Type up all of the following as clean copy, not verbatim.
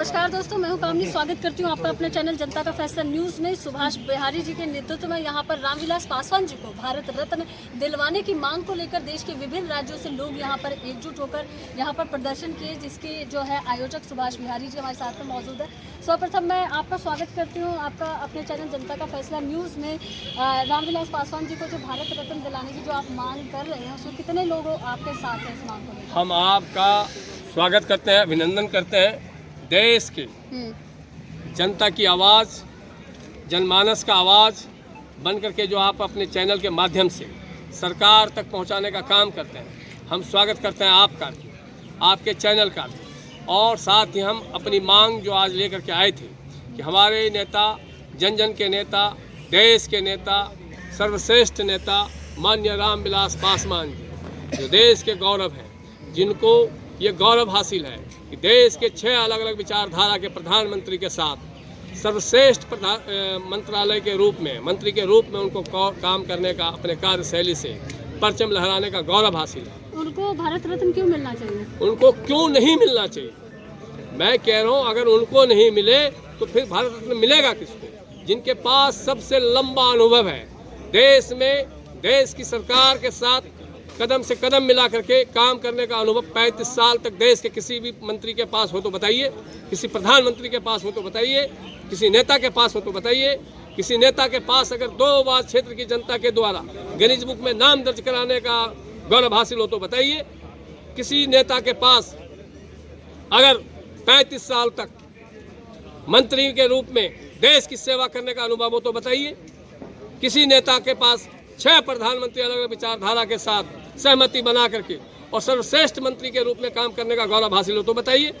नमस्कार दोस्तों, मैं हूं कामनी। स्वागत करती हूं आपका अपने चैनल जनता का फैसला न्यूज में। सुभाष बिहारी जी के नेतृत्व में यहां पर रामविलास पासवान जी को भारत रत्न दिलवाने की मांग को लेकर देश के विभिन्न राज्यों से लोग यहां पर एकजुट होकर यहां पर प्रदर्शन किए, जिसके जो है आयोजक सुभाष बिहारी जी हमारे साथ में मौजूद है। सर्वप्रथम मैं आपका स्वागत करती हूँ आपका अपने चैनल जनता का फैसला न्यूज़ में। रामविलास पासवान जी को जो भारत रत्न दिलाने की जो आप मांग कर रहे हैं, उसमें कितने लोग आपके साथ हैं इस मांग को लेकर? हम आपका स्वागत करते हैं, अभिनंदन करते हैं। देश की जनता की आवाज़, जनमानस का आवाज़ बन करके जो आप अपने चैनल के माध्यम से सरकार तक पहुंचाने का काम करते हैं, हम स्वागत करते हैं आपका भी, आपके चैनल का भी। और साथ ही हम अपनी मांग जो आज लेकर के आए थे कि हमारे नेता, जन जन के नेता, देश के नेता, सर्वश्रेष्ठ नेता माननीय रामविलास पासवान जी, जो देश के गौरव हैं, जिनको ये गौरव हासिल है कि देश के 6 अलग अलग विचारधारा के प्रधानमंत्री के साथ सर्वश्रेष्ठ मंत्रालय के रूप में, मंत्री के रूप में उनको काम करने का, अपने कार्यशैली से परचम लहराने का गौरव हासिल है। उनको भारत रत्न क्यों मिलना चाहिए? उनको क्यों नहीं मिलना चाहिए? मैं कह रहा हूँ, अगर उनको नहीं मिले तो फिर भारत रत्न मिलेगा किसको? जिनके पास सबसे लंबा अनुभव है देश में, देश की सरकार के साथ कदम से कदम मिला करके काम करने का अनुभव 35 साल तक देश के किसी भी मंत्री के पास हो तो बताइए, किसी प्रधानमंत्री के पास हो तो बताइए, किसी नेता के पास हो तो बताइए। किसी नेता के पास अगर 2 बार क्षेत्र की जनता के द्वारा गिनीज बुक में नाम दर्ज कराने का गौरव हासिल हो तो बताइए। किसी नेता के पास अगर 35 साल तक मंत्री के रूप में देश की सेवा करने का अनुभव हो तो बताइए। किसी नेता के पास 6 प्रधानमंत्री अलग अलग विचारधारा के साथ सहमति बना करके और सर्वश्रेष्ठ मंत्री के रूप में काम करने का गौरव हासिल हो तो बताइए।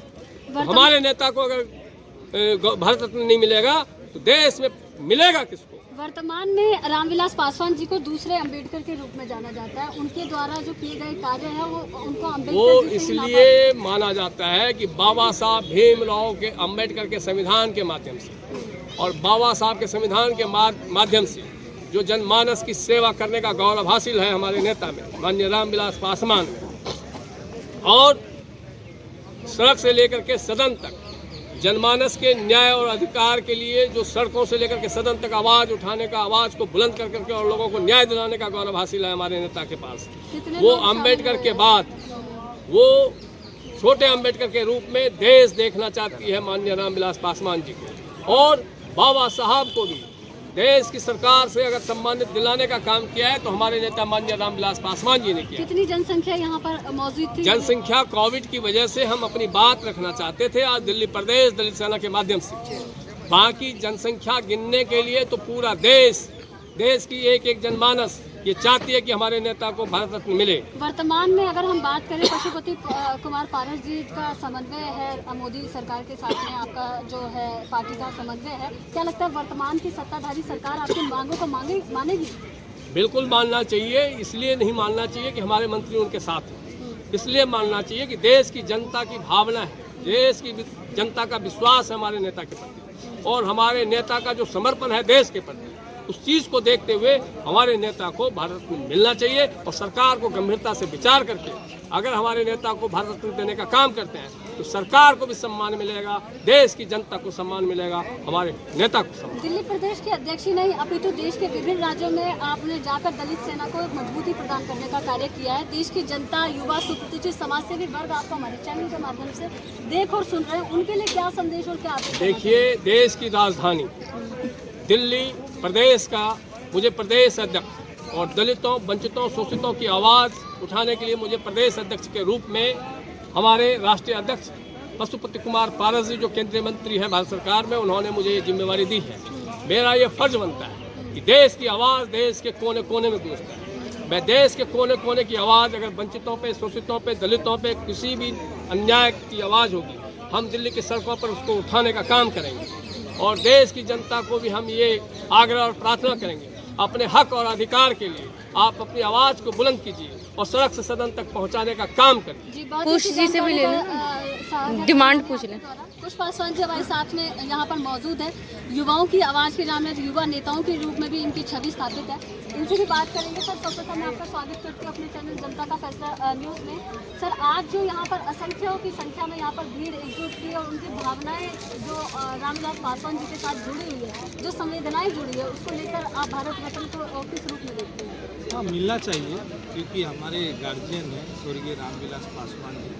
हमारे नेता को अगर भारत रत्न नहीं मिलेगा तो देश में मिलेगा किसको? वर्तमान में रामविलास पासवान जी को दूसरे अंबेडकर के रूप में जाना जाता है। उनके द्वारा जो किए गए कार्य हैं वो उनको वो इसलिए माना जाता है कि बाबा साहब भीमराव के अम्बेडकर के संविधान के माध्यम से और बाबा साहब के संविधान के माध्यम से जो जनमानस की सेवा करने का गौरव हासिल है हमारे नेता में, माननीय रामविलास पासवान में। और सड़क से लेकर के सदन तक जनमानस के न्याय और अधिकार के लिए जो सड़कों से लेकर के सदन तक आवाज़ उठाने का, आवाज़ को बुलंद कर करके और लोगों को न्याय दिलाने का गौरव हासिल है हमारे नेता के पास। वो अम्बेडकर के बाद वो छोटे अम्बेडकर के रूप में देश देखना चाहती है माननीय रामविलास पासवान जी को। और बाबा साहब को भी देश की सरकार से अगर सम्मानित दिलाने का काम किया है तो हमारे नेता माननीय रामविलास पासवान जी ने किया। कितनी जनसंख्या यहाँ पर मौजूद थी? जनसंख्या कोविड की वजह से हम अपनी बात रखना चाहते थे आज दिल्ली प्रदेश दलित सेना के माध्यम से। बाकी जनसंख्या गिनने के लिए तो पूरा देश की एक जनमानस ये चाहती है कि हमारे नेता को भारत रत्न मिले। वर्तमान में अगर हम बात करें, पशुपति कुमार पारस जी का समन्वय है मोदी सरकार के साथ में, आपका जो है पार्टी का समन्वय है, क्या लगता है वर्तमान की सत्ताधारी सरकार आपकी मांगों को मानेगी? बिल्कुल मानना चाहिए। इसलिए नहीं मानना चाहिए कि हमारे मंत्री उनके साथ हैं, इसलिए मानना चाहिए कि देश की जनता की भावना है, देश की जनता का विश्वास है हमारे नेता के प्रति और हमारे नेता का जो समर्पण है देश के प्रति, उस चीज़ को देखते हुए हमारे नेता को भारत रत्न मिलना चाहिए। और सरकार को गंभीरता से विचार करके अगर हमारे नेता को भारत रत्न देने का काम करते हैं तो सरकार को भी सम्मान मिलेगा, देश की जनता को सम्मान मिलेगा, हमारे नेता को सम्मान। दिल्ली प्रदेश के अध्यक्ष ही नहीं अपितु देश के विभिन्न राज्यों में आपने जाकर दलित सेना को मजबूती प्रदान करने का कार्य किया है। देश की जनता, युवा, सुप्रतिष्ठित समाजसेवी वर्ग आपको हमारे चैनल के माध्यम से देख और सुन रहे हैं, उनके लिए क्या संदेश और क्या? देखिए, देश की राजधानी दिल्ली प्रदेश का मुझे प्रदेश अध्यक्ष और दलितों, वंचितों, शोषितों की आवाज़ उठाने के लिए मुझे प्रदेश अध्यक्ष के रूप में हमारे राष्ट्रीय अध्यक्ष पशुपति कुमार पारस जी, जो केंद्रीय मंत्री हैं भारत सरकार में, उन्होंने मुझे ये जिम्मेवारी दी है। मेरा ये फर्ज बनता है कि देश की आवाज़ देश के कोने कोने में गूंजता है। मैं देश के कोने कोने की आवाज़, अगर वंचितों पे, शोषितों पे, दलितों पे किसी भी अन्याय की आवाज़ होगी, हम दिल्ली की सड़कों पर उसको उठाने का काम करेंगे। और देश की जनता को भी हम ये आग्रह और प्रार्थना करेंगे, अपने हक और अधिकार के लिए आप अपनी आवाज़ को बुलंद कीजिए और सड़क से सदन तक पहुंचाने का काम करें। जी, कुछ जी से भी लेना डिमांड पूछ लें। कुछ पासवान जी हमारे साथ में यहाँ पर मौजूद है। युवाओं की आवाज़ के नाम में युवा नेताओं के रूप में भी इनकी छवि स्थापित है। इनसे भी बात करेंगे। सर, सर्वप्रथम मैं आपका स्वागत करती हूँ अपने चैनल जनता का फैसला न्यूज़ में। सर, आज जो यहाँ पर असंख्यों की संख्या में यहाँ पर भीड़ एकजुट की और उनकी भावनाएं जो रामविलास पासवान जी के साथ जुड़ी हुई है, जो संवेदनाएं जुड़ी है, उसको लेकर आप भारत रत्न को किस रूप में देखते हैं? हाँ, मिलना चाहिए, क्योंकि हमारे गार्जियन हैं स्वर्गीय रामविलास पासवान जी।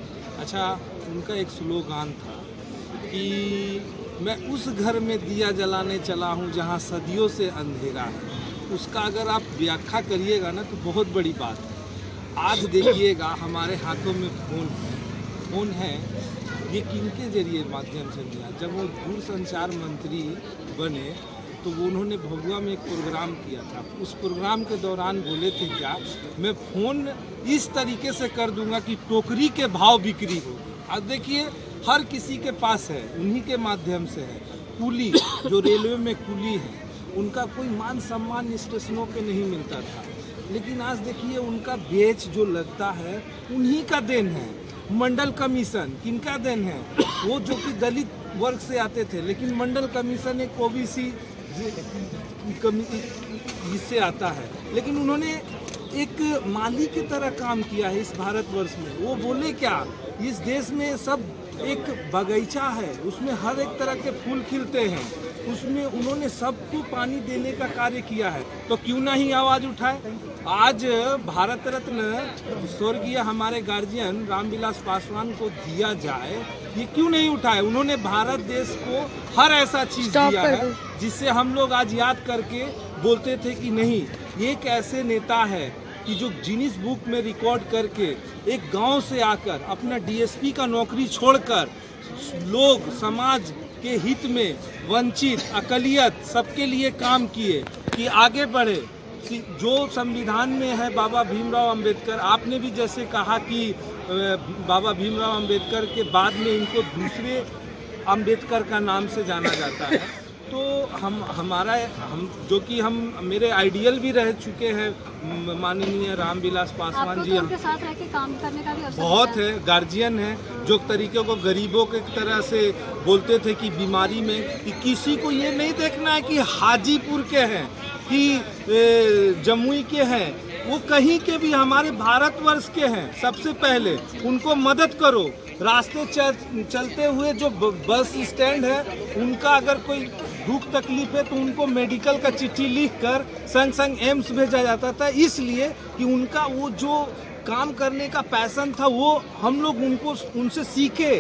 अच्छा, उनका एक स्लोगान था कि मैं उस घर में दिया जलाने चला हूँ जहाँ सदियों से अंधेरा है। उसका अगर आप व्याख्या करिएगा ना तो बहुत बड़ी बात है। आज देखिएगा हमारे हाथों में फोन है, ये किनके जरिए माध्यम से मिला? जब वो दूरसंचार मंत्री बने तो वो उन्होंने भभुआ में एक प्रोग्राम किया था। उस प्रोग्राम के दौरान बोले थे क्या, मैं फ़ोन इस तरीके से कर दूंगा कि टोकरी के भाव बिक्री हो। अब देखिए हर किसी के पास है, उन्हीं के माध्यम से है। कुली जो रेलवे में कुली है, उनका कोई मान सम्मान स्टेशनों पे नहीं मिलता था, लेकिन आज देखिए उनका बेच जो लगता है उन्हीं का देन है। मंडल कमीशन किनका देन है? वो जो कि दलित वर्ग से आते थे, लेकिन मंडल कमीशन एक ओबीसी इससे आता है, लेकिन उन्होंने एक माली की तरह काम किया है इस भारतवर्ष में। वो बोले क्या, इस देश में सब एक बगीचा है, उसमें हर एक तरह के फूल खिलते हैं, उसमें उन्होंने सबको पानी देने का कार्य किया है। तो क्यों ना ही आवाज़ उठाए? आज भारत रत्न स्वर्गीय हमारे गार्जियन रामविलास पासवान को दिया जाए, ये क्यों नहीं उठाए? उन्होंने भारत देश को हर ऐसा चीज़ दिया है जिससे हम लोग आज याद करके बोलते थे कि नहीं, ये एक ऐसे नेता है कि जो गिनीज बुक में रिकॉर्ड करके एक गांव से आकर अपना डीएसपी का नौकरी छोड़कर लोग समाज के हित में वंचित अकलियत सबके लिए काम किए कि आगे बढ़े। जो संविधान में है बाबा भीमराव अंबेडकर, आपने भी जैसे कहा कि बाबा भीमराव अंबेडकर के बाद में इनको दूसरे अंबेडकर का नाम से जाना जाता है। तो हम जो कि हम मेरे आइडियल भी रह चुके हैं माननीय रामविलास पासवान जी। उनके साथ रह के काम करने का भी अवसर बहुत है, गार्जियन है जो तरीके को गरीबों के तरह से बोलते थे कि बीमारी में कि किसी को ये नहीं देखना है कि हाजीपुर के हैं कि जमुई के हैं, वो कहीं के भी हमारे भारतवर्ष के हैं। सबसे पहले उनको मदद करो। रास्ते चलते हुए जो बस स्टैंड है, उनका अगर कोई दुख तकलीफ है तो उनको मेडिकल का चिट्ठी लिख कर संग संग एम्स भेजा जाता था, इसलिए कि उनका वो जो काम करने का पैशन था वो हम लोग उनसे सीखे।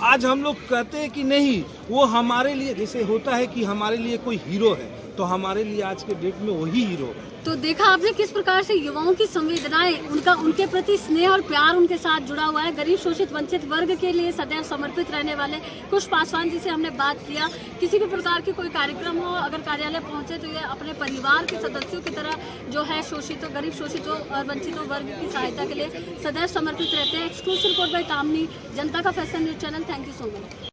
आज हम लोग कहते हैं कि नहीं, वो हमारे लिए जैसे होता है कि हमारे लिए कोई हीरो है, तो हमारे लिए आज के डेट में वही हीरो है। तो देखा आपने किस प्रकार से युवाओं की संवेदनाएं, उनके प्रति स्नेह और प्यार उनके साथ जुड़ा हुआ है। गरीब शोषित वंचित वर्ग के लिए सदैव समर्पित रहने वाले कुश पासवान जी से हमने बात किया। किसी भी प्रकार की कोई कार्यक्रम हो, अगर कार्यालय पहुंचे तो ये अपने परिवार के सदस्यों की तरह जो है शोषितों, गरीब शोषितों और वंचितों वर्ग की सहायता के लिए सदैव समर्पित रहते हैं। एक्सक्लूसिव रिपोर्ट बाय तामनी, जनता का फैसला news channel. Thank you so much.